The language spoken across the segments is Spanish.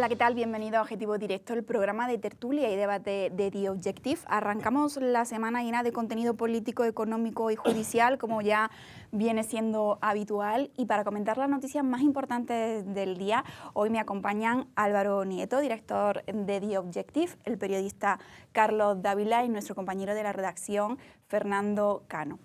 Hola, ¿qué tal? Bienvenido a Objetivo Directo, el programa de tertulia y debate de The Objective. Arrancamos la semana llena de contenido político, económico y judicial, como ya viene siendo habitual. Y para comentar las noticias más importantes del día, hoy me acompañan Álvaro Nieto, director de The Objective, el periodista Carlos Dávila y nuestro compañero de la redacción, Fernando Cano.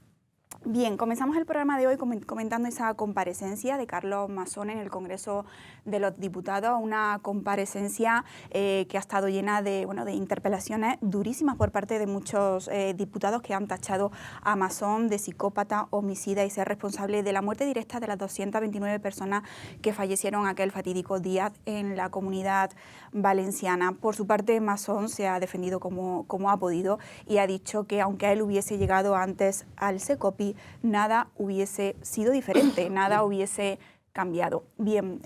Bien, comenzamos el programa de hoy comentando esa comparecencia de Carlos Mazón en el Congreso de los Diputados, una comparecencia que ha estado llena de interpelaciones durísimas por parte de muchos diputados que han tachado a Mazón de psicópata, homicida y ser responsable de la muerte directa de las 229 personas que fallecieron aquel fatídico día en la Comunidad Valenciana. Por su parte, Mazón se ha defendido como ha podido y ha dicho que aunque a él hubiese llegado antes al Secopi, nada hubiese sido diferente, nada hubiese cambiado. Bien,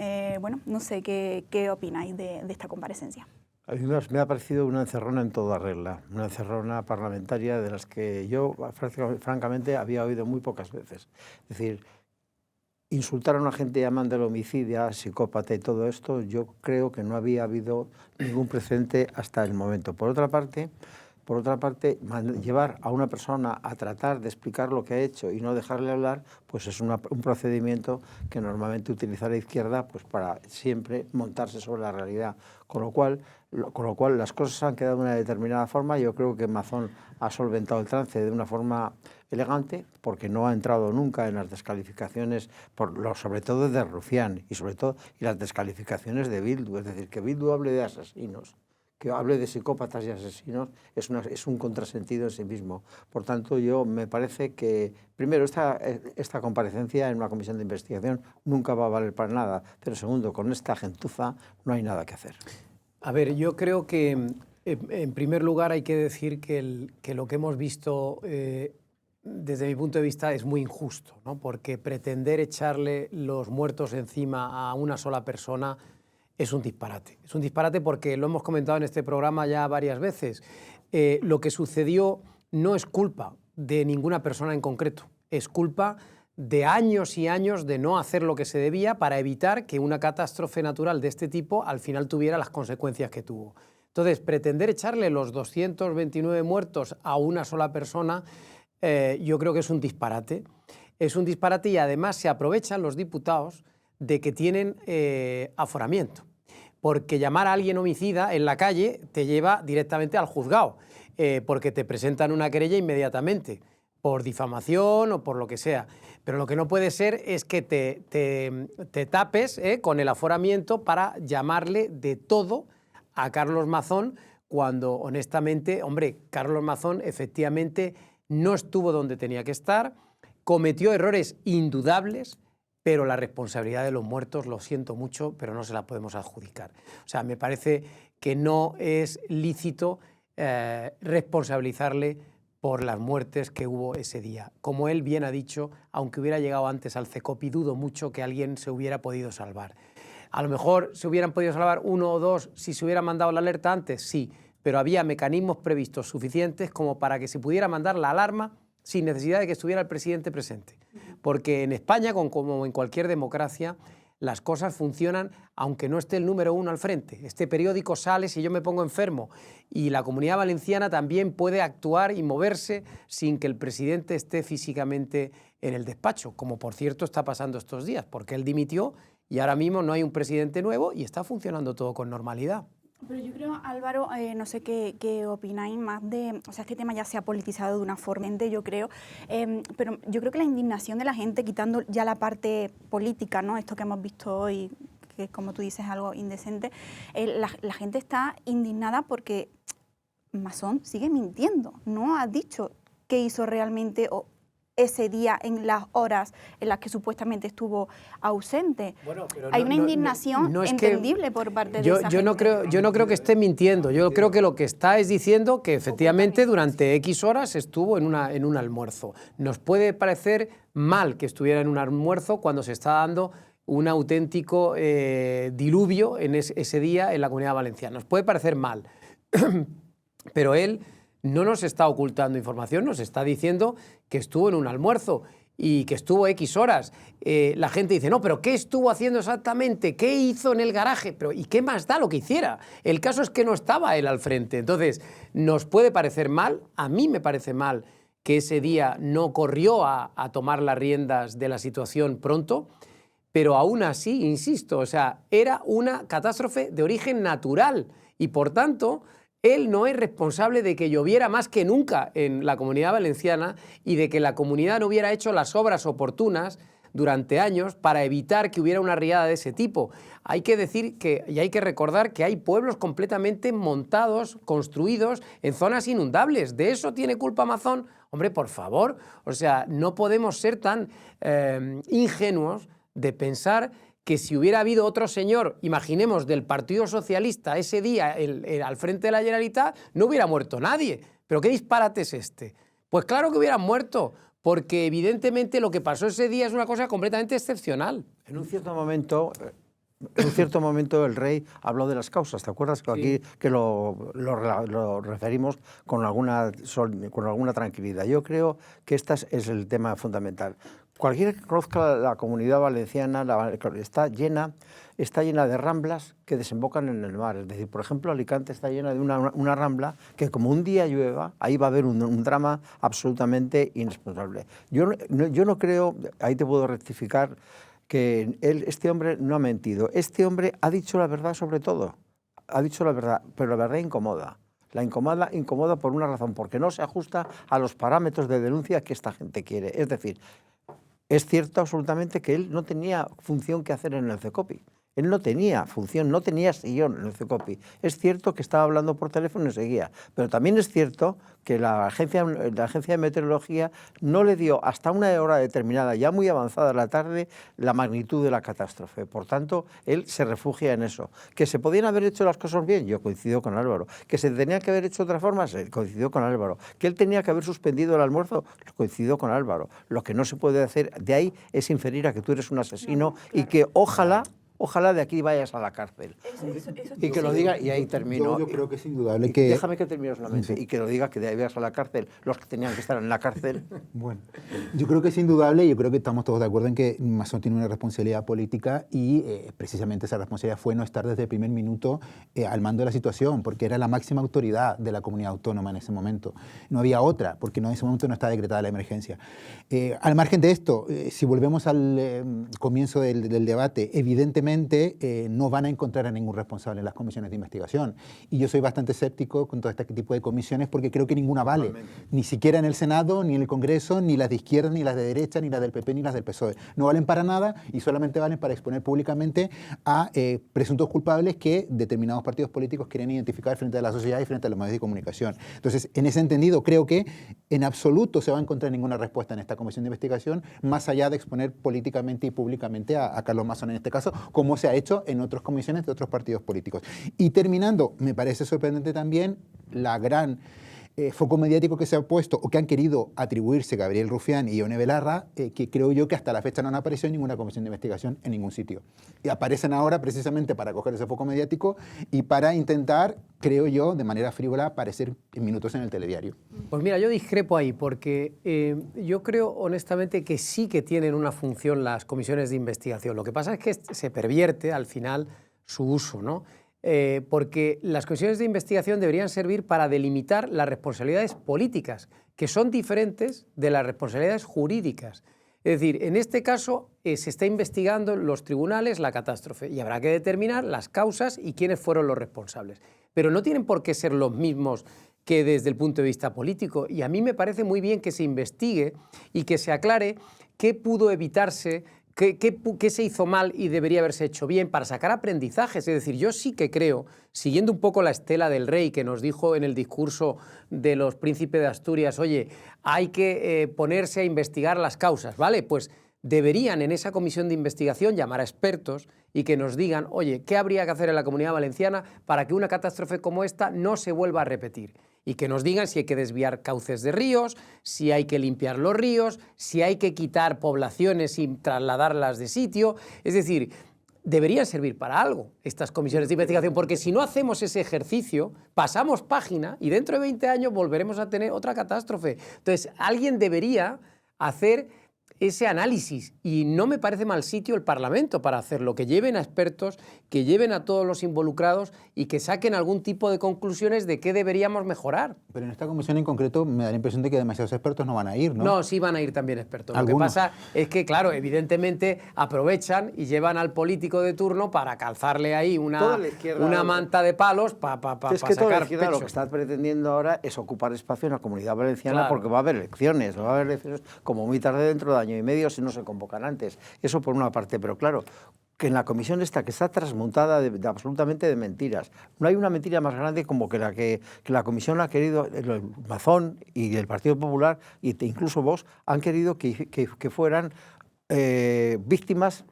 no sé qué opináis de esta comparecencia. A mí me ha parecido una encerrona en toda regla, una encerrona parlamentaria de las que yo, francamente, había oído muy pocas veces. Es decir, insultar a una gente llamándole homicida, psicópata y todo esto, yo creo que no había habido ningún precedente hasta el momento. Por otra parte, llevar a una persona a tratar de explicar lo que ha hecho y no dejarle hablar, pues es un procedimiento que normalmente utiliza la izquierda pues para siempre montarse sobre la realidad. Con lo cual las cosas han quedado de una determinada forma. Yo creo que Mazón ha solventado el trance de una forma elegante, porque no ha entrado nunca en las descalificaciones, sobre todo de Rufián y las descalificaciones de Bildu. Es decir, que Bildu hable de asesinos, que hable de psicópatas y asesinos, es un contrasentido en sí mismo. Por tanto, me parece que, primero, esta comparecencia en una comisión de investigación nunca va a valer para nada, pero segundo, con esta gentuza no hay nada que hacer. A ver, yo creo que, en primer lugar, hay que decir que lo que hemos visto, desde mi punto de vista, es muy injusto, ¿no? Porque pretender echarle los muertos encima a una sola persona es un disparate. Es un disparate porque lo hemos comentado en este programa ya varias veces. Lo que sucedió no es culpa de ninguna persona en concreto, es culpa de años y años de no hacer lo que se debía para evitar que una catástrofe natural de este tipo al final tuviera las consecuencias que tuvo. Entonces, pretender echarle los 229 muertos a una sola persona, yo creo que es un disparate. Es un disparate y además se aprovechan los diputados de que tienen aforamiento, porque llamar a alguien homicida en la calle te lleva directamente al juzgado, porque te presentan una querella inmediatamente, por difamación o por lo que sea. Pero lo que no puede ser es que te tapes con el aforamiento para llamarle de todo a Carlos Mazón, cuando honestamente, hombre, Carlos Mazón efectivamente no estuvo donde tenía que estar, cometió errores indudables, pero la responsabilidad de los muertos, lo siento mucho, pero no se la podemos adjudicar. O sea, me parece que no es lícito responsabilizarle por las muertes que hubo ese día. Como él bien ha dicho, aunque hubiera llegado antes al Secopi, dudo mucho que alguien se hubiera podido salvar. A lo mejor se hubieran podido salvar uno o dos si se hubiera mandado la alerta antes, sí, pero había mecanismos previstos suficientes como para que se pudiera mandar la alarma sin necesidad de que estuviera el presidente presente. Porque en España, como en cualquier democracia, las cosas funcionan aunque no esté el número uno al frente. Este periódico sale si yo me pongo enfermo y la Comunidad Valenciana también puede actuar y moverse sin que el presidente esté físicamente en el despacho, como por cierto está pasando estos días, porque él dimitió y ahora mismo no hay un presidente nuevo y está funcionando todo con normalidad. Pero yo creo, Álvaro, no sé qué opináis más de... O sea, este tema ya se ha politizado de una forma, yo creo, pero yo creo que la indignación de la gente, quitando ya la parte política, ¿no? Esto que hemos visto hoy, que como tú dices es algo indecente, la gente está indignada porque Mazón sigue mintiendo, no ha dicho qué hizo realmente ese día en las horas en las que supuestamente estuvo ausente. Bueno, hay una indignación no es entendible por parte de esa gente. Yo no creo que esté mintiendo. Yo creo que lo que está es diciendo que efectivamente durante X horas estuvo en un almuerzo. Nos puede parecer mal que estuviera en un almuerzo cuando se está dando un auténtico diluvio en ese día en la Comunidad Valenciana. Nos puede parecer mal, pero él no nos está ocultando información, nos está diciendo que estuvo en un almuerzo y que estuvo X horas. La gente dice, no, pero ¿qué estuvo haciendo exactamente? ¿Qué hizo en el garaje? Pero, ¿y qué más da lo que hiciera? El caso es que no estaba él al frente. Entonces, nos puede parecer mal, a mí me parece mal que ese día no corrió a tomar las riendas de la situación pronto, pero aún así, insisto, o sea, era una catástrofe de origen natural y, por tanto, él no es responsable de que lloviera más que nunca en la Comunidad Valenciana y de que la comunidad no hubiera hecho las obras oportunas durante años para evitar que hubiera una riada de ese tipo. Hay que decir y hay que recordar que hay pueblos completamente montados, construidos en zonas inundables. ¿De eso tiene culpa Amazon? Hombre, por favor, o sea, no podemos ser tan ingenuos de pensar que si hubiera habido otro señor, imaginemos, del Partido Socialista ese día al frente de la Generalitat, no hubiera muerto nadie. ¿Pero qué disparate es este? Pues claro que hubieran muerto, porque evidentemente lo que pasó ese día es una cosa completamente excepcional. En un cierto momento el rey habló de las causas. ¿Te acuerdas que aquí que lo referimos con alguna tranquilidad? Yo creo que este es el tema fundamental. Cualquiera que conozca la Comunidad Valenciana está llena de ramblas que desembocan en el mar. Es decir, por ejemplo, Alicante está llena de una rambla que, como un día llueva, ahí va a haber un drama absolutamente irresponsable. Yo no creo, ahí te puedo rectificar, que este hombre no ha mentido. Este hombre ha dicho la verdad sobre todo. Ha dicho la verdad, pero la verdad incomoda. La incomoda por una razón, porque no se ajusta a los parámetros de denuncia que esta gente quiere. Es decir, es cierto absolutamente que él no tenía función que hacer en el CECOPI. Él no tenía función, no tenía sillón en el CECOPI. Es cierto que estaba hablando por teléfono y seguía, pero también es cierto que la agencia de meteorología no le dio hasta una hora determinada, ya muy avanzada la tarde, la magnitud de la catástrofe. Por tanto, él se refugia en eso. ¿Que se podían haber hecho las cosas bien? Yo coincido con Álvaro. ¿Que se tenían que haber hecho de otra forma? Coincido con Álvaro. ¿Que él tenía que haber suspendido el almuerzo? Coincido con Álvaro. Lo que no se puede hacer de ahí es inferir a que tú eres un asesino, no, claro, y que ojalá de aquí vayas a la cárcel. Eso y que lo diga, y ahí termino. Yo creo que es indudable que... Déjame que termine solamente. Sí. Y que lo diga, que de ahí vayas a la cárcel los que tenían que estar en la cárcel. Bueno, yo creo que es indudable, yo creo que estamos todos de acuerdo en que Masson tiene una responsabilidad política y precisamente esa responsabilidad fue no estar desde el primer minuto al mando de la situación, porque era la máxima autoridad de la comunidad autónoma en ese momento. No había otra, porque en ese momento no estaba decretada la emergencia. Al margen de esto, si volvemos al comienzo del debate, evidentemente no van a encontrar a ningún responsable en las comisiones de investigación. Y yo soy bastante escéptico con todo este tipo de comisiones porque creo que ninguna vale. Ni siquiera en el Senado, ni en el Congreso, ni las de izquierda, ni las de derecha, ni las del PP, ni las del PSOE. No valen para nada y solamente valen para exponer públicamente a presuntos culpables que determinados partidos políticos quieren identificar frente a la sociedad y frente a los medios de comunicación. Entonces, en ese entendido, creo que en absoluto se va a encontrar ninguna respuesta en esta comisión de investigación, más allá de exponer políticamente y públicamente a Carlos Masson en este caso, como se ha hecho en otras comisiones de otros partidos políticos. Y terminando, me parece sorprendente también la gran foco mediático que se ha puesto o que han querido atribuirse Gabriel Rufián y Ione Belarra, que creo yo que hasta la fecha no han aparecido en ninguna comisión de investigación en ningún sitio. Y aparecen ahora precisamente para coger ese foco mediático y para intentar, creo yo, de manera frívola, aparecer en minutos en el telediario. Pues mira, yo discrepo ahí porque yo creo honestamente que sí que tienen una función las comisiones de investigación. Lo que pasa es que se pervierte al final su uso, ¿no? Porque las comisiones de investigación deberían servir para delimitar las responsabilidades políticas, que son diferentes de las responsabilidades jurídicas. Es decir, en este caso se está investigando en los tribunales la catástrofe y habrá que determinar las causas y quiénes fueron los responsables. Pero no tienen por qué ser los mismos que desde el punto de vista político. Y a mí me parece muy bien que se investigue y que se aclare qué pudo evitarse, ¿Qué se hizo mal y debería haberse hecho bien para sacar aprendizajes? Es decir, yo sí que creo, siguiendo un poco la estela del rey que nos dijo en el discurso de los príncipes de Asturias, oye, hay que ponerse a investigar las causas, ¿vale? Pues deberían en esa comisión de investigación llamar a expertos y que nos digan, oye, ¿qué habría que hacer en la Comunidad Valenciana para que una catástrofe como esta no se vuelva a repetir? Y que nos digan si hay que desviar cauces de ríos, si hay que limpiar los ríos, si hay que quitar poblaciones y trasladarlas de sitio. Es decir, deberían servir para algo estas comisiones de investigación, porque si no hacemos ese ejercicio, pasamos página y dentro de 20 años volveremos a tener otra catástrofe. Entonces, alguien debería hacer ese análisis, y no me parece mal sitio el Parlamento para hacerlo, que lleven a expertos, que lleven a todos los involucrados y que saquen algún tipo de conclusiones de qué deberíamos mejorar. Pero en esta comisión en concreto me da la impresión de que demasiados expertos no van a ir, ¿no? No, sí van a ir también expertos. ¿Algunos? Lo que pasa es que, claro, evidentemente aprovechan y llevan al político de turno para calzarle ahí Toda la izquierda, una manta de palos para Es que toda la sacar izquierda lo pecho. que está pretendiendo ahora es ocupar espacio en la Comunidad Valenciana, Claro. porque va a haber elecciones, como muy tarde, dentro de año y medio, si no se convocan antes. Eso por una parte, pero claro, que en la comisión esta, que está trasmontada absolutamente de mentiras. No hay una mentira más grande como que la comisión ha querido, el Mazón y el Partido Popular, e incluso Vox, han querido que fueran víctimas,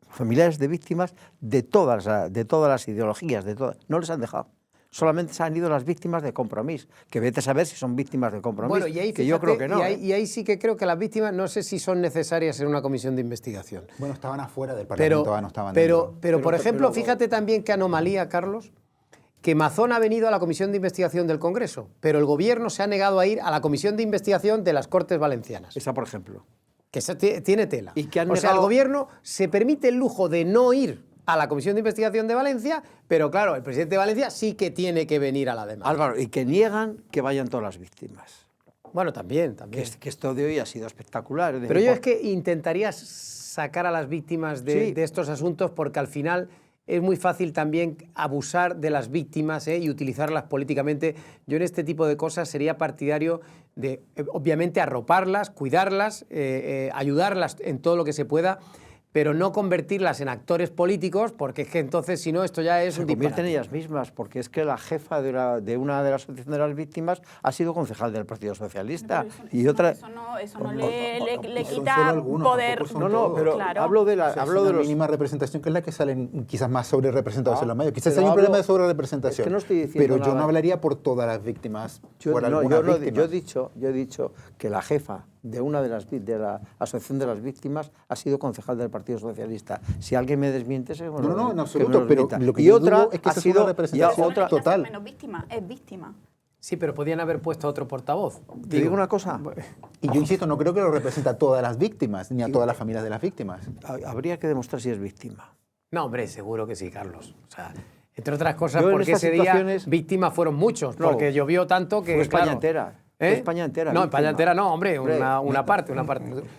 familiares de víctimas de todas las ideologías, no les han dejado. Solamente se han ido las víctimas de Compromís, que vete a saber si son víctimas de Compromís, Bueno, y ahí, que yo creo que no. Y ahí sí que creo que las víctimas no sé si son necesarias en una comisión de investigación. Bueno, estaban afuera del Parlamento, no estaban pero, dentro. por ejemplo, fíjate también qué anomalía, Carlos, que Mazón ha venido a la comisión de investigación del Congreso, pero el gobierno se ha negado a ir a la comisión de investigación de las Cortes Valencianas. Esa, por ejemplo. Que esa tiene tela. Y que han o sea, el negado- gobierno se permite el lujo de no ir a la Comisión de Investigación de Valencia, pero claro, el presidente de Valencia sí que tiene que venir a la demás. Álvaro, y que niegan que vayan todas las víctimas. Bueno, también. Que esto de hoy ha sido espectacular. Pero yo es que intentaría sacar a las víctimas Sí. de estos asuntos, porque al final es muy fácil también abusar de las víctimas y utilizarlas políticamente. Yo en este tipo de cosas sería partidario de, obviamente, arroparlas, cuidarlas, ayudarlas en todo lo que se pueda, pero no convertirlas en actores políticos, porque es que entonces, si no, esto ya es se un convierten disparate. ellas mismas, porque es que la jefa de una de las asociaciones de las víctimas ha sido concejal del Partido Socialista. Y otra... Eso no le Son quita solo algunos, poder. tampoco son No, no, todos. pero Claro. hablo de O sea, hablo es de una los... mínima representación, que es la que salen quizás más sobre representados Ah, en los medios. Quizás pero hay un hablo- problema de sobre representación. es que no estoy diciendo pero yo no nada. hablaría por todas las víctimas, por No, algunas yo víctimas. he dicho que la jefa de una de la Asociación de las Víctimas ha sido concejal del Partido Socialista. Si alguien me desmiente, No, en absoluto, pero lo que y yo otra digo es que ha esa es una sido representación otra. total. Menos víctima, es víctima. Sí, pero podían haber puesto a otro portavoz. Te digo una cosa, Y yo insisto, no creo que lo represente a todas las víctimas, ni a todas las familias de las víctimas. habría que demostrar si es víctima. No, hombre, seguro que sí, Carlos. O sea, entre otras cosas, Yo en porque estas ese día situaciones- víctimas fueron muchos, No, porque llovió tanto que, fue España claro, entera. ¿eh? Fue España entera. No, víctima. España entera no, hombre, Hombre, una parte.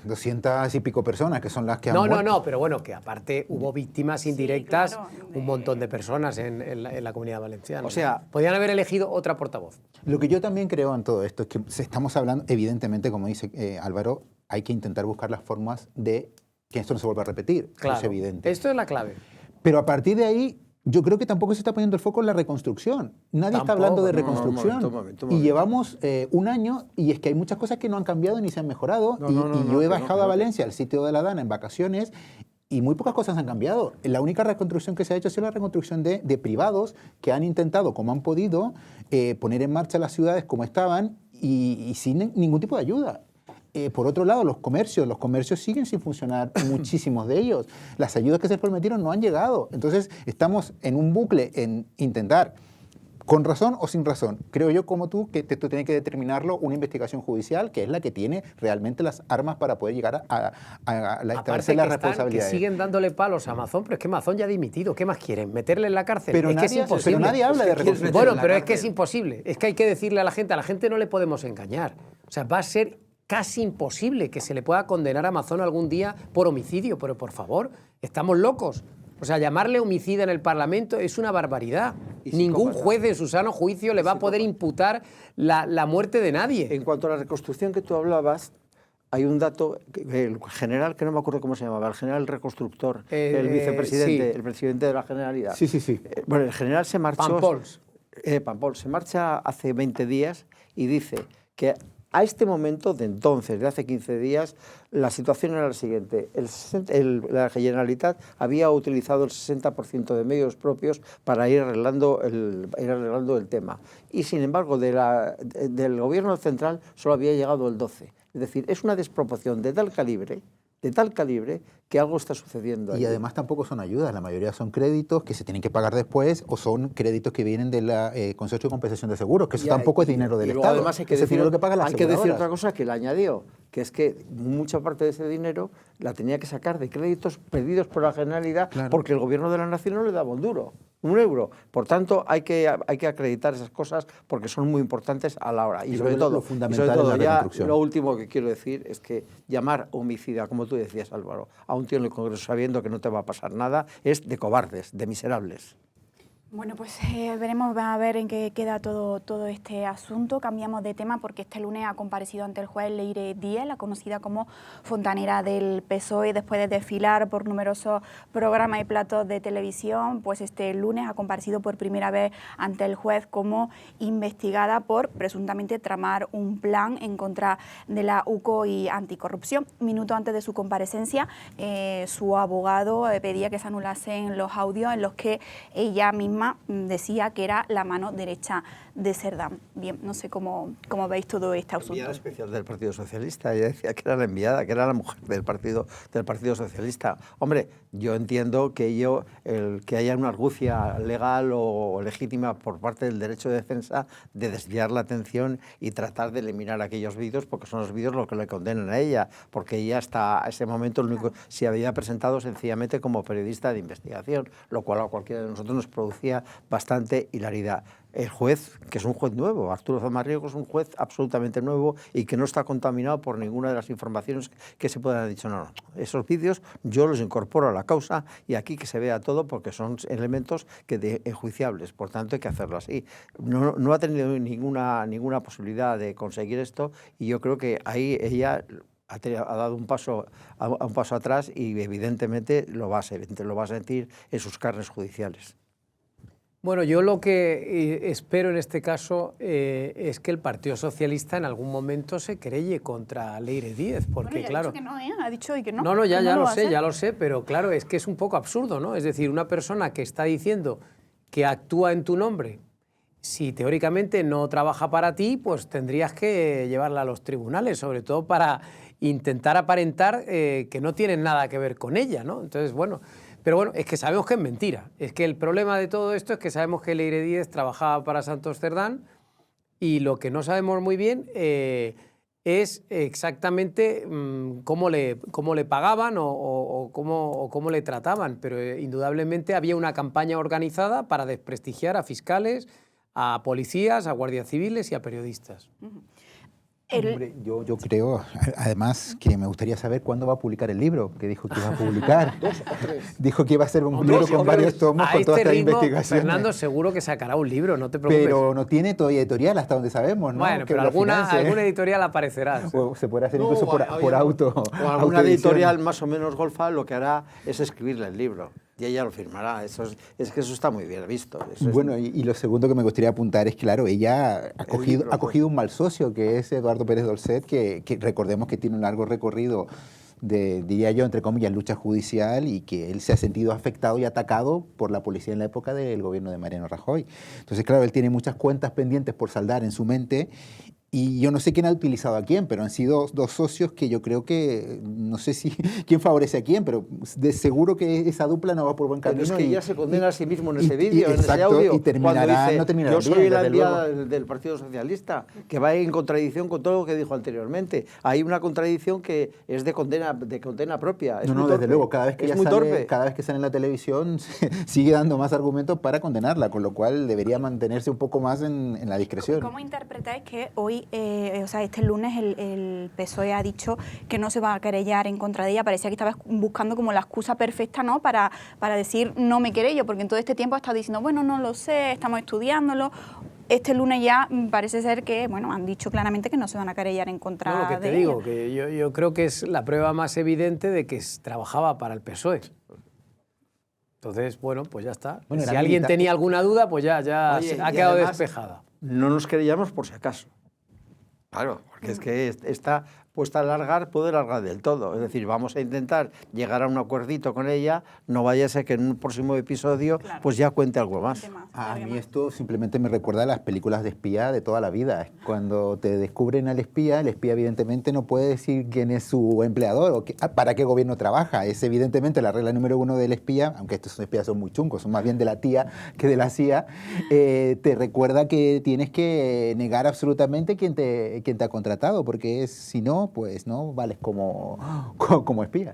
200 y pico personas que son las que han No, muerto. pero bueno, que aparte hubo víctimas indirectas, claro, un montón de personas en la Comunidad Valenciana. O sea- podían haber elegido otra portavoz. Lo que yo también creo en todo esto es que estamos hablando, evidentemente, como dice Álvaro, hay que intentar buscar las formas de que esto no se vuelva a repetir. Claro, Es evidente. esto es la clave. Pero a partir de ahí, yo creo que tampoco se está poniendo el foco en la reconstrucción. Nadie está Tampoco, hablando de no, reconstrucción. un momento. Y llevamos un año y es que hay muchas cosas que no han cambiado ni se han mejorado. No, y no, no, y no, yo he que no, bajado que a no. Valencia, al sitio de la Dana, en vacaciones, y muy pocas cosas han cambiado. La única reconstrucción que se ha hecho ha sido la reconstrucción de privados que han intentado, como han podido, poner en marcha las ciudades como estaban y sin ningún tipo de ayuda. Por otro lado, los comercios siguen sin funcionar, muchísimos de ellos. Las ayudas que se prometieron no han llegado. Entonces, estamos en un bucle en intentar, con razón o sin razón, creo yo como tú, que esto tiene que determinarlo una investigación judicial, que es la que tiene realmente las armas para poder llegar a Aparte establecer las que responsabilidades. siguen dándole palos a Mazón, pero es que Mazón ya ha dimitido. ¿Qué más quieren? ¿Meterle en la cárcel? Pero es que es nadie- imposible. pero nadie habla de reconstrucción. Bueno, en la pero es que cárcel. es imposible. Es que hay que decirle a la gente no le podemos engañar. O sea, va a ser casi imposible que se le pueda condenar a Mazón algún día por homicidio, pero por favor, estamos locos. O sea, llamarle homicida en el Parlamento es una barbaridad. Y Ningún psicópata. juez de su sano juicio le va a poder imputar la muerte de nadie. En cuanto a la reconstrucción que tú hablabas, hay un dato, el general, que no me acuerdo cómo se llamaba, el general reconstructor, el vicepresidente, sí. el presidente de la Generalidad. Sí, sí, sí. Bueno, el general se marchó... Pampols. Pampols se marcha hace 20 días y dice que a este momento, de entonces, de hace 15 días, la situación era la siguiente. La Generalitat había utilizado el 60% de medios propios para ir arreglando el tema. Y, sin embargo, del gobierno central solo había llegado el 12%. Es decir, es una desproporción de tal calibre que algo está sucediendo ahí. Y además tampoco son ayudas, la mayoría son créditos que se tienen que pagar después o son créditos que vienen del Consorcio de Compensación de Seguros, que eso Ya, tampoco es dinero del y luego Estado. además hay que Ese decir, dinero que pagan las hay que decir aseguradoras. otra cosa que él añadió, que es que mucha parte de ese dinero la tenía que sacar de créditos pedidos por la Generalidad, porque el Gobierno de la Nación no le daba un duro, un euro. Por tanto, hay que acreditar esas cosas porque son muy importantes a la hora. Y sobre todo, lo fundamental es la reconstrucción. Lo último que quiero decir es que llamar homicida, como tú decías, Álvaro, a un tío en el Congreso sabiendo que no te va a pasar nada, es de cobardes, de miserables. Bueno, pues veremos a ver en qué queda todo este asunto. Cambiamos de tema porque este lunes ha comparecido ante el juez Leire Díez, la conocida como fontanera del PSOE, después de desfilar por numerosos programas y platos de televisión. Pues este lunes ha comparecido por primera vez ante el juez como investigada por presuntamente tramar un plan en contra de la UCO y anticorrupción. Minutos antes de su comparecencia, su abogado pedía que se anulasen los audios en los que ella misma decía que era la mano derecha de Cerdán. Bien, no sé cómo veis todo este asunto. La enviada especial del Partido Socialista, ella decía que era la enviada, que era la mujer del Partido Socialista. Hombre, yo entiendo que que haya una argucia legal o legítima por parte del derecho de defensa de desviar la atención y tratar de eliminar aquellos vídeos, porque son los vídeos los que le condenan a ella, porque ella hasta ese momento se había presentado sencillamente como periodista de investigación, lo cual a cualquiera de nosotros nos producía bastante hilaridad. El juez, que es un juez nuevo, Arturo Zamarriego, es un juez absolutamente nuevo y que no está contaminado por ninguna de las informaciones que se puedan haber dicho. No, esos vídeos yo los incorporo a la causa y aquí que se vea todo porque son elementos enjuiciables, por tanto hay que hacerlo así. No ha tenido ninguna posibilidad de conseguir esto y yo creo que ahí ella ha dado un paso atrás y evidentemente lo va a sentir en sus carnes judiciales. Bueno, yo lo que espero en este caso es que el Partido Socialista en algún momento se querelle contra Leire Díez, porque bueno, claro... Ha dicho que no, ha dicho hoy que no. No, ya lo sé, pero claro, es que es un poco absurdo, ¿no? Es decir, una persona que está diciendo que actúa en tu nombre, si teóricamente no trabaja para ti, pues tendrías que llevarla a los tribunales, sobre todo para intentar aparentar que no tienen nada que ver con ella, ¿no? Entonces, bueno... Pero bueno, es que sabemos que es mentira. Es que el problema de todo esto es que sabemos que Leire Díez trabajaba para Santos Cerdán y lo que no sabemos muy bien es exactamente cómo le pagaban o cómo le trataban. Pero indudablemente había una campaña organizada para desprestigiar a fiscales, a policías, a guardias civiles y a periodistas. Hombre, yo creo, además, que me gustaría saber cuándo va a publicar el libro, que dijo que iba a publicar. 2 o 3. Dijo que iba a ser un libro con varios tomos, con toda esta investigación. Fernando seguro que sacará un libro, no te preocupes. Pero no tiene todavía editorial, hasta donde sabemos, ¿no? Bueno, pero alguna editorial aparecerá. O se puede hacer incluso por auto. O alguna editorial más o menos golfa lo que hará es escribirle el libro. Y ella lo firmará. Es que eso está muy bien visto. Bueno, y lo segundo que me gustaría apuntar es, claro, ella ha cogido un mal socio, que es Eduardo Pérez Dolcet, que recordemos que tiene un largo recorrido diría yo, entre comillas, lucha judicial y que él se ha sentido afectado y atacado por la policía en la época del gobierno de Mariano Rajoy. Entonces, claro, él tiene muchas cuentas pendientes por saldar en su mente. Y yo no sé quién ha utilizado a quién, pero han sido 2 socios que yo creo que, no sé si quién favorece a quién, pero de seguro que esa dupla no va por buen camino. Pero es que ella se condena a sí mismo en ese vídeo, en ese audio, y terminará, dice, no terminará yo soy bien, la enviada del Partido Socialista, que va en contradicción con todo lo que dijo anteriormente. Hay una contradicción que es de condena propia. No, desde luego, cada vez que sale en la televisión sigue dando más argumentos para condenarla, con lo cual debería mantenerse un poco más en la discreción. ¿Cómo interpretáis que hoy, este lunes, el PSOE ha dicho que no se va a querellar en contra de ella? Parecía que estaba buscando como la excusa perfecta, ¿no?, para decir no me querello, porque en todo este tiempo ha estado diciendo, bueno, no lo sé, estamos estudiándolo. Este lunes ya parece ser que, bueno, han dicho claramente que no se van a querellar en contra de ella. Lo que te digo, que yo creo que es la prueba más evidente de que trabajaba para el PSOE. Entonces, bueno, pues ya está. Bueno, si alguien tenía alguna duda, pues ya Oye, ha quedado despejada. No nos querellamos por si acaso. Claro, porque es que esta puesta a largar puede largar del todo. Es decir, vamos a intentar llegar a un acuerdito con ella, no vaya a ser que en un próximo episodio pues ya cuente algo más. A mí esto simplemente me recuerda a las películas de espía de toda la vida. Cuando te descubren al espía, el espía evidentemente no puede decir quién es su empleador o para qué gobierno trabaja. Es evidentemente la regla número 1 del espía, aunque estos espías son muy chungos, son más bien de la tía que de la CIA, te recuerda que tienes que negar absolutamente quién te ha contratado, porque si no, no, pues no vales como espía.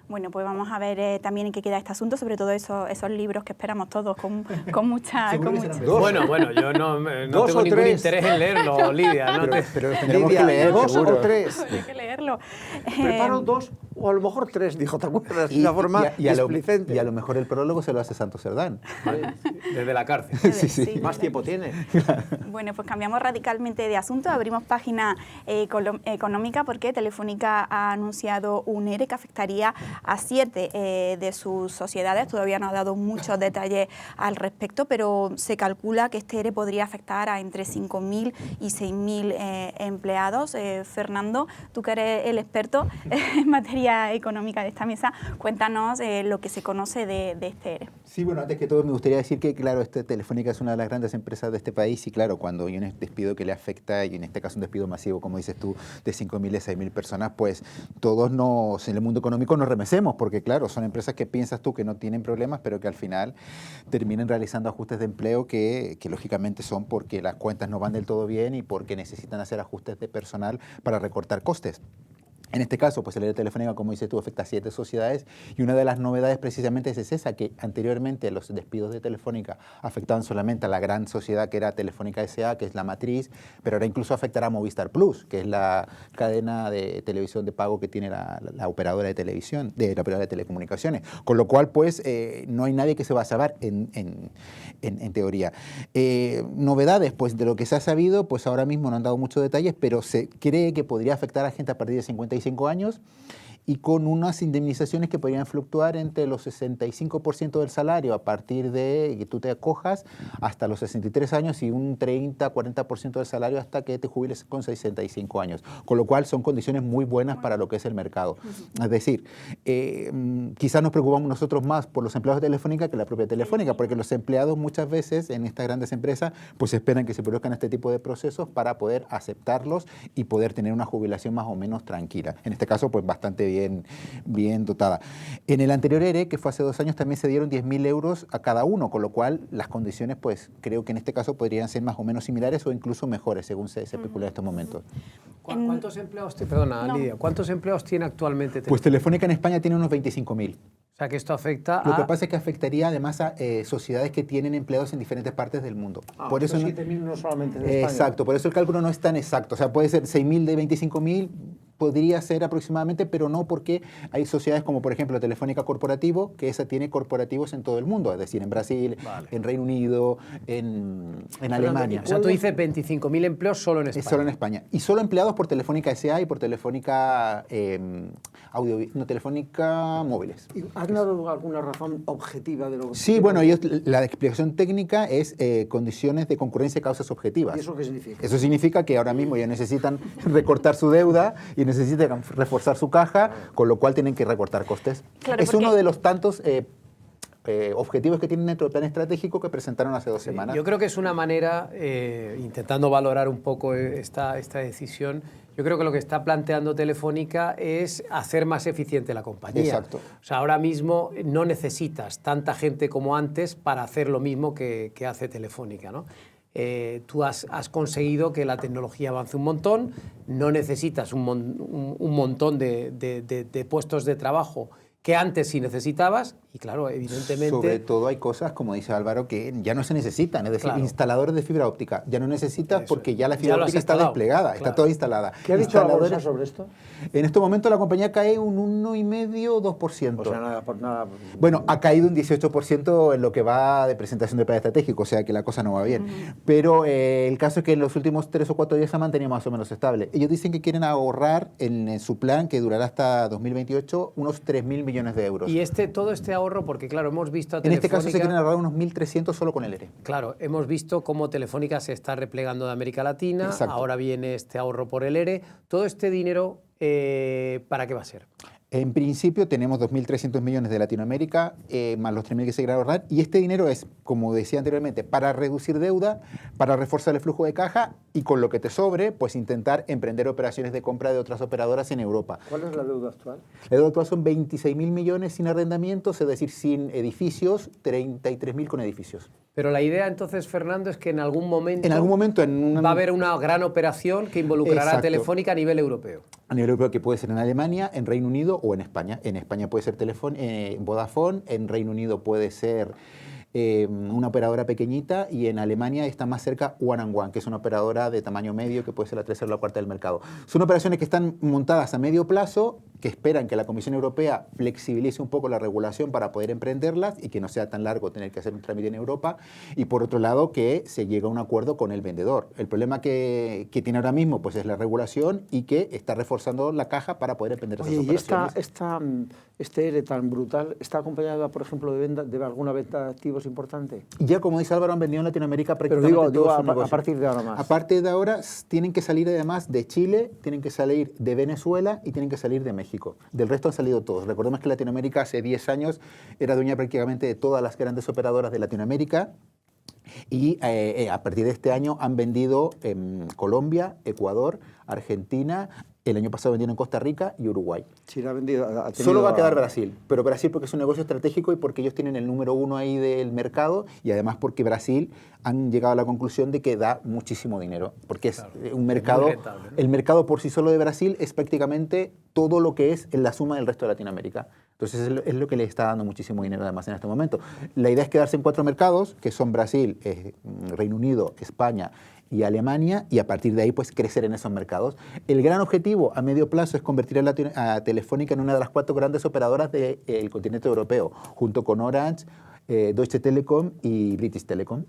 Bueno, pues vamos a ver también en qué queda este asunto, sobre todo esos libros que esperamos todos con mucha... Bueno, yo no tengo ningún interés en leerlo, Lidia. ¿No? Pero tendremos que leer, dos seguro. o tres. Hay que leerlo. Preparo 2 o a lo mejor 3, dijo, ¿te acuerdas? De una forma displicente. Y a lo mejor el prólogo se lo hace Santos Cerdán. Desde la cárcel. Sí, Más tiempo tiene. Bueno, pues cambiamos radicalmente de asunto, abrimos página económica porque Telefónica ha anunciado un ERE que afectaría a 7 de sus sociedades. Todavía no ha dado muchos detalles al respecto, pero se calcula que este ERE podría afectar a entre 5.000 y 6.000 empleados. Fernando, tú que eres el experto en materia económica de esta mesa, cuéntanos lo que se conoce de este ERE. Sí, bueno, antes que todo me gustaría decir que, claro, Telefónica es una de las grandes empresas de este país y, claro, cuando hay un despido que le afecta, y en este caso un despido masivo, como dices tú, de 5.000 a 6.000 personas, pues todos en el mundo económico nos remecemos, porque, claro, son empresas que piensas tú que no tienen problemas, pero que al final terminan realizando ajustes de empleo que lógicamente son porque las cuentas no van del todo bien y porque necesitan hacer ajustes de personal para recortar costes. En este caso, pues el ERE Telefónica, como dices tú, afecta a 7 sociedades y una de las novedades precisamente es esa, que anteriormente los despidos de Telefónica afectaban solamente a la gran sociedad que era Telefónica S.A., que es la matriz, pero ahora incluso afectará a Movistar Plus, que es la cadena de televisión de pago que tiene la operadora de televisión, la operadora de telecomunicaciones. Con lo cual, pues, no hay nadie que se va a salvar en teoría. Novedades, pues, de lo que se ha sabido, pues ahora mismo no han dado muchos detalles, pero se cree que podría afectar a gente a partir de 55 años y con unas indemnizaciones que podrían fluctuar entre los 65% del salario a partir de que tú te acojas hasta los 63 años y un 30-40% del salario hasta que te jubiles con 65 años. Con lo cual son condiciones muy buenas para lo que es el mercado. Es decir, quizás nos preocupamos nosotros más por los empleados de Telefónica que la propia Telefónica, porque los empleados muchas veces en estas grandes empresas pues esperan que se produzcan este tipo de procesos para poder aceptarlos y poder tener una jubilación más o menos tranquila. En este caso, pues bastante bien dotada. En el anterior ERE, que fue hace 2 años, también se dieron 10.000 euros a cada uno, con lo cual las condiciones, pues creo que en este caso podrían ser más o menos similares o incluso mejores, según se especula en estos momentos. ¿Cuántos empleados Lidia, ¿cuántos empleados tiene actualmente Telefónica? Pues Telefónica en España tiene unos 25.000. O sea, que esto afecta Lo que pasa es que afectaría además a sociedades que tienen empleados en diferentes partes del mundo. Por eso 7.000 no solamente en España. Exacto, por eso el cálculo no es tan exacto. O sea, puede ser 6.000 de 25.000, podría ser aproximadamente, pero no porque hay sociedades como, por ejemplo, Telefónica Corporativo, que esa tiene corporativos en todo el mundo, es decir, en Brasil, en Reino Unido, en Alemania. O sea, tú dices 25.000 empleos solo en España. Solo en España. Y solo empleados por Telefónica S.A. y por Telefónica Telefónica Móviles. ¿Has dado alguna razón objetiva de lo que... Sí, bueno, la explicación técnica es condiciones de concurrencia y causas objetivas. ¿Y eso qué significa? Eso significa que ahora mismo ya necesitan recortar su deuda y necesitan reforzar su caja, con lo cual tienen que recortar costes. Claro, es uno de los tantos objetivos que tienen dentro del plan estratégico que presentaron hace 2 semanas. Yo creo que es una manera, intentando valorar un poco esta decisión, yo creo que lo que está planteando Telefónica es hacer más eficiente la compañía. Exacto. O sea, ahora mismo no necesitas tanta gente como antes para hacer lo mismo que hace Telefónica, ¿no? Tú has conseguido que la tecnología avance un montón, no necesitas un montón de puestos de trabajo que antes sí necesitabas y claro, evidentemente... Sobre todo hay cosas, como dice Álvaro, que ya no se necesitan, es decir, claro, instaladores de fibra óptica, ya no necesitas porque ya la Ya fibra lo has óptica está instalado, desplegada, claro. está toda instalada. ¿Qué ha dicho la bolsa sobre esto? En este momento la compañía cae un 1,5-2%. O sea, nada por nada. Bueno, ha caído un 18% en lo que va de presentación del plan estratégico, o sea que la cosa no va bien. Pero el caso es que en los últimos 3 o 4 días se ha mantenido más o menos estable. Ellos dicen que quieren ahorrar en su plan, que durará hasta 2028, unos 3.000 millones de euros. Y todo este ahorro, porque claro, hemos visto a En Telefónica... este caso se quieren ahorrar unos 1.300 solo con el ERE. Claro, hemos visto cómo Telefónica se está replegando de América Latina, Exacto. Ahora viene este ahorro por el ERE. Todo este dinero, ¿para qué va a ser? En principio tenemos 2.300 millones de Latinoamérica, más los 3.000 que se quieren ahorrar, y este dinero es, como decía anteriormente, para reducir deuda, para reforzar el flujo de caja y con lo que te sobre, pues intentar emprender operaciones de compra de otras operadoras en Europa. ¿Cuál es la deuda actual? La deuda actual son 26.000 millones sin arrendamientos, es decir, sin edificios, 33.000 con edificios. Pero la idea entonces, Fernando, es que en algún momento, va a haber una gran operación que involucrará a Telefónica a nivel europeo. A nivel europeo, que puede ser en Alemania, en Reino Unido o en España. En España puede ser Vodafone, en Reino Unido puede ser una operadora pequeñita, y en Alemania está más cerca 1&1, que es una operadora de tamaño medio que puede ser la tercera o la cuarta del mercado. Son operaciones que están montadas a medio plazo, que esperan que la Comisión Europea flexibilice un poco la regulación para poder emprenderlas y que no sea tan largo tener que hacer un trámite en Europa, y por otro lado que se llegue a un acuerdo con el vendedor. El problema que tiene ahora mismo pues es la regulación, y que está reforzando la caja para poder emprender esas operaciones. ¿Y este ERE tan brutal está acompañado, por ejemplo, de alguna venta de activos importante? Ya, como dice Álvaro, han vendido en Latinoamérica prácticamente Pero digo todo a partir de ahora más. A partir de ahora tienen que salir además de Chile, tienen que salir de Venezuela y tienen que salir de México. Del resto han salido todos. Recordemos que Latinoamérica hace 10 años era dueña prácticamente de todas las grandes operadoras de Latinoamérica, y a partir de este año han vendido en Colombia, Ecuador, Argentina. El año pasado vendieron en Costa Rica y Uruguay. Sí, ha vendido, Solo va a quedar Brasil, pero Brasil porque es un negocio estratégico y porque ellos tienen el número 1 ahí del mercado, y además porque Brasil han llegado a la conclusión de que da muchísimo dinero, porque es un mercado, es rentable, ¿no? El mercado por sí solo de Brasil es prácticamente todo lo que es en la suma del resto de Latinoamérica. Entonces es lo que le está dando muchísimo dinero además en este momento. La idea es quedarse en 4 mercados, que son Brasil, Reino Unido, España y Alemania, y a partir de ahí pues crecer en esos mercados. El gran objetivo a medio plazo es convertir a Telefónica en una de las 4 grandes operadoras del continente europeo, junto con Orange, Deutsche Telekom y British Telecom.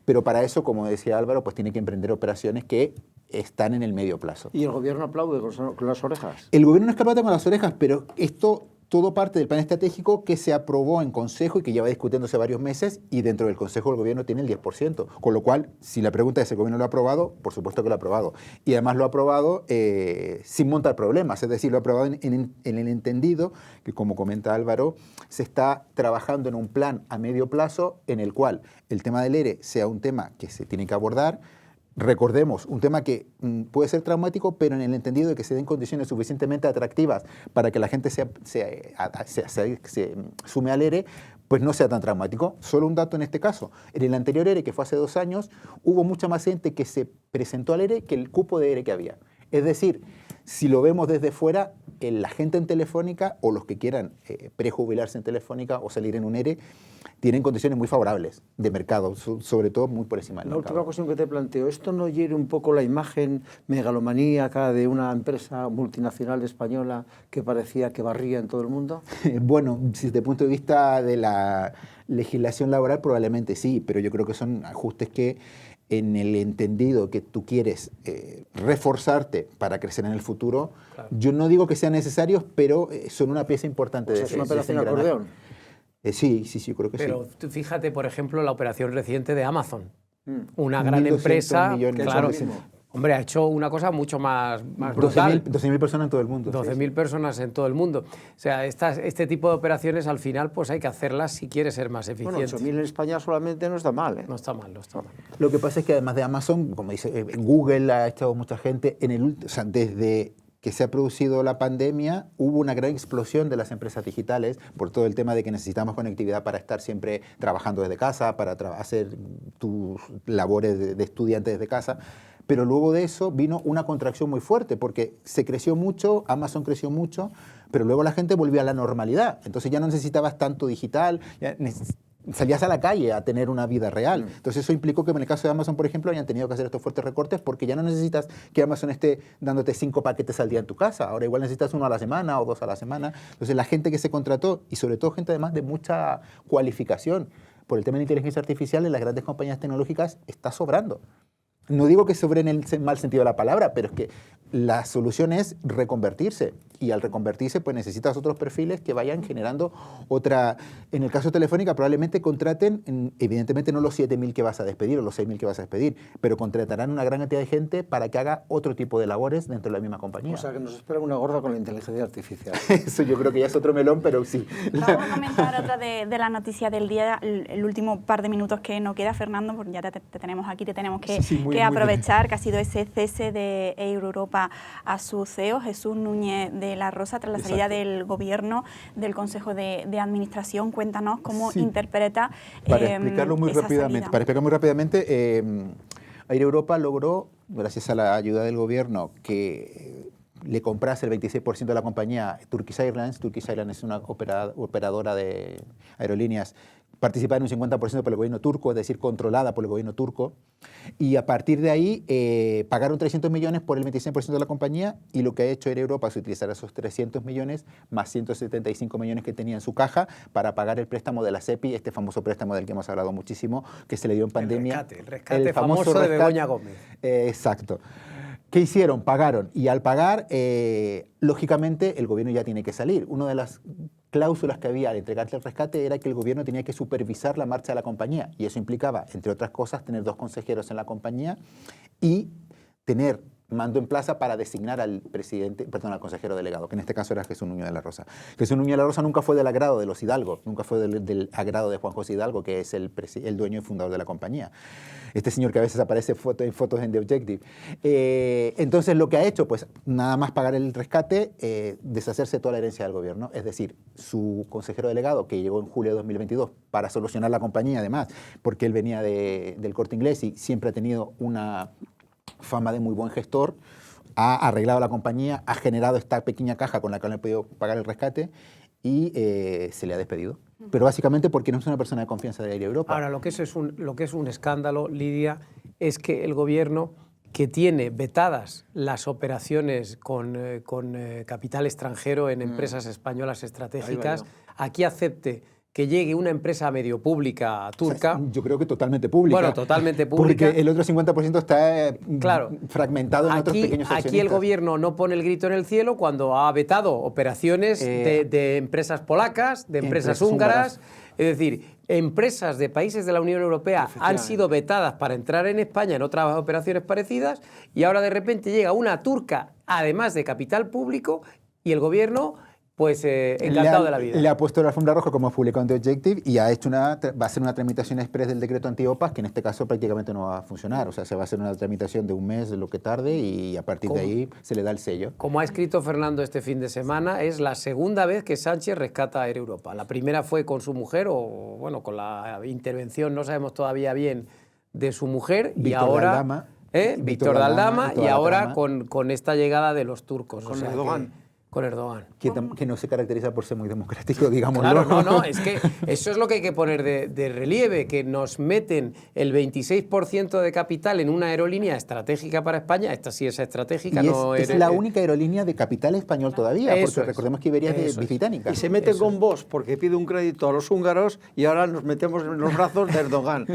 Pero para eso, como decía Álvaro, pues tiene que emprender operaciones que están en el medio plazo. ¿Y el gobierno aplaude con las orejas? El gobierno no es capaz de con las orejas, pero esto todo parte del plan estratégico que se aprobó en Consejo y que lleva discutiéndose varios meses, y dentro del Consejo el gobierno tiene el 10%. Con lo cual, si la pregunta es si el gobierno lo ha aprobado, por supuesto que lo ha aprobado. Y además lo ha aprobado sin montar problemas, es decir, lo ha aprobado en el entendido que, como comenta Álvaro, se está trabajando en un plan a medio plazo en el cual el tema del ERE sea un tema que se tiene que abordar. Recordemos, un tema que puede ser traumático, pero en el entendido de que se den condiciones suficientemente atractivas para que la gente se sume al ERE, pues no sea tan traumático. Solo un dato en este caso. En el anterior ERE, que fue hace 2 años, hubo mucha más gente que se presentó al ERE que el cupo de ERE que había. Es decir, si lo vemos desde fuera, la gente en Telefónica, o los que quieran prejubilarse en Telefónica o salir en un ERE, tienen condiciones muy favorables de mercado, sobre todo muy por encima del mercado. La última cuestión que te planteo, ¿esto no hiere un poco la imagen megalomaníaca de una empresa multinacional española que parecía que barría en todo el mundo? Bueno, desde el punto de vista de la legislación laboral probablemente sí, pero yo creo que son ajustes que, en el entendido que tú quieres reforzarte para crecer en el futuro, claro. Yo no digo que sean necesarios, pero son una pieza importante. ¿Es una operación acordeón? Sí, yo creo que sí. Pero tú fíjate, por ejemplo, la operación reciente de Amazon. Una gran empresa, claro, hombre, ha hecho una cosa mucho más brutal. 12.000 personas en todo el mundo. 12.000 personas en todo el mundo. O sea, este tipo de operaciones al final pues hay que hacerlas si quieres ser más eficiente. Bueno, 8.000 en España solamente no está mal, ¿eh? No está mal. Lo que pasa es que además de Amazon, como dice, Google ha echado mucha gente, o sea, desde que se ha producido la pandemia, hubo una gran explosión de las empresas digitales por todo el tema de que necesitamos conectividad para estar siempre trabajando desde casa, para hacer tus labores de estudiante desde casa. Pero luego de eso vino una contracción muy fuerte, porque se creció mucho, Amazon creció mucho, pero luego la gente volvió a la normalidad. Entonces ya no necesitabas tanto digital, salías a la calle a tener una vida real. Entonces eso implicó que en el caso de Amazon, por ejemplo, hayan tenido que hacer estos fuertes recortes, porque ya no necesitas que Amazon esté dándote 5 paquetes al día en tu casa. Ahora igual necesitas 1 a la semana o 2 a la semana. Entonces la gente que se contrató, y sobre todo gente además de mucha cualificación por el tema de inteligencia artificial en las grandes compañías tecnológicas, está sobrando. No digo que sobre en el mal sentido de la palabra, pero es que la solución es reconvertirse. Y al reconvertirse, pues necesitas otros perfiles que vayan generando otra... En el caso de Telefónica, probablemente contraten, evidentemente no los 7.000 que vas a despedir o los 6.000 que vas a despedir, pero contratarán una gran cantidad de gente para que haga otro tipo de labores dentro de la misma compañía. O sea, que nos espera una gorda con la inteligencia artificial. Eso yo creo que ya es otro melón, pero sí. Vamos a comentar otra de la noticia del día, el último par de minutos que nos queda, Fernando, porque ya te tenemos aquí, te tenemos que aprovechar, que ha sido ese cese de Euroeuropa a su CEO, Jesús Núñez de la Rosa, tras la salida del gobierno del Consejo de Administración. Cuéntanos cómo interpreta para explicarlo muy rápidamente, Air Europa logró, gracias a la ayuda del gobierno, que le comprase el 26% de la compañía Turkish Airlines. Turkish Airlines es una operadora de aerolíneas participada en un 50% por el gobierno turco, es decir, controlada por el gobierno turco. Y a partir de ahí pagaron 300 millones por el 26% de la compañía, y lo que ha hecho Air Europa es utilizar esos 300 millones más 175 millones que tenía en su caja para pagar el préstamo de la SEPI, este famoso préstamo del que hemos hablado muchísimo, que se le dio en pandemia. El rescate famoso de Begoña Gómez. Exacto. ¿Qué hicieron? Pagaron. Y al pagar, lógicamente, el gobierno ya tiene que salir. Una de las cláusulas que había al entregarte el rescate era que el gobierno tenía que supervisar la marcha de la compañía. Y eso implicaba, entre otras cosas, tener 2 consejeros en la compañía y tener mando en plaza para designar al consejero delegado, que en este caso era Jesús Núñez de la Rosa. Jesús Núñez de la Rosa nunca fue del agrado de los Hidalgo, nunca fue del agrado de Juan José Hidalgo, que es el dueño y fundador de la compañía. Este señor que a veces aparece en fotos en The Objective. Entonces, lo que ha hecho, pues nada más pagar el rescate, deshacerse de toda la herencia del gobierno. Es decir, su consejero delegado, que llegó en julio de 2022 para solucionar la compañía, además, porque él venía del Corte Inglés y siempre ha tenido una fama de muy buen gestor, ha arreglado la compañía, ha generado esta pequeña caja con la que no ha podido pagar el rescate y se le ha despedido. Pero básicamente porque no es una persona de confianza de Air Europa. Ahora, lo que es un escándalo, Lidia, es que el gobierno, que tiene vetadas las operaciones con capital extranjero en empresas españolas estratégicas, aquí acepte que llegue una empresa medio pública turca. O sea, yo creo que totalmente pública. Bueno, totalmente pública. Porque el otro 50% está fragmentado en otros pequeños accionistas. Aquí el gobierno no pone el grito en el cielo cuando ha vetado operaciones de empresas polacas, de empresas húngaras. Es decir, empresas de países de la Unión Europea han sido vetadas para entrar en España en otras operaciones parecidas, y ahora de repente llega una turca, además de capital público, y el gobierno, pues encantado de la vida. Le ha puesto la alfombra roja, como publicó en The Objective, y ha hecho va a hacer una tramitación express del decreto anti-OPAs, que en este caso prácticamente no va a funcionar. O sea, se va a hacer una tramitación de un mes, de lo que tarde, y a partir de ahí se le da el sello. Como ha escrito Fernando este fin de semana, es la segunda vez que Sánchez rescata a Air Europa. La primera fue con su mujer, o bueno, con la intervención, no sabemos todavía bien, de su mujer, Víctor y ahora... Daldama, Víctor Daldama, y ahora con esta llegada de los turcos. Con Erdogan. Con Erdogan. Que no se caracteriza por ser muy democrático, digamos. Claro, no, es que eso es lo que hay que poner de relieve, que nos meten el 26% de capital en una aerolínea estratégica para España. Esta sí es estratégica. Y no es la única aerolínea de capital español todavía, porque recordemos que Iberia es británica. Y se mete con vos porque pide un crédito a los húngaros y ahora nos metemos en los brazos de Erdogan.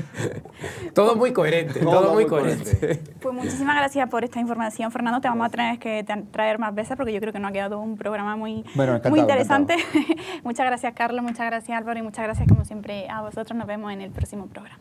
Todo muy coherente, todo muy coherente. Pues muchísimas gracias por esta información, Fernando. Te vamos a tener que traer más veces porque yo creo que nos ha quedado un programa muy interesante. Muchas gracias, Carlos, muchas gracias, Álvaro, y muchas gracias, como siempre, a vosotros. Nos vemos en el próximo programa.